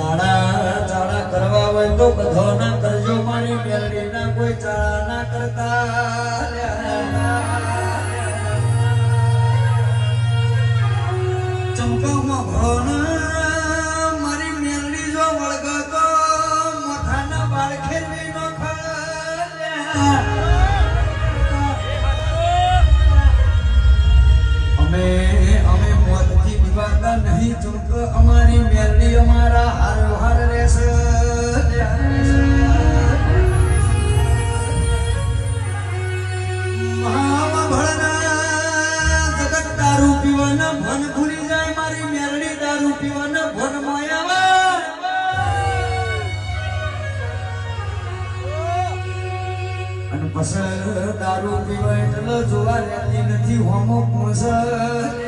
ચાળા ચાળા કરવા હોય તો બધો ના કરજો મારી મેલડી ના કોઈ ચાળા ના કરતા ચમકામાં ભણો મારી મેલડી જો વળગતો મોઠાના બાળ ખેલવી નો અમે મોતથી વિવાદા નહીં ચમક અમારી મેલડી અમારા હારો હાર રહેશે મહામાં ભળના જગત દારૂ પીવાના મન ભૂલી જાય મારી મેલડી દારૂ પીવાના ભન માયા અને પસંદ દારૂ પીવા એટલે જોવા રહેતી નથી હોમો પહોંચ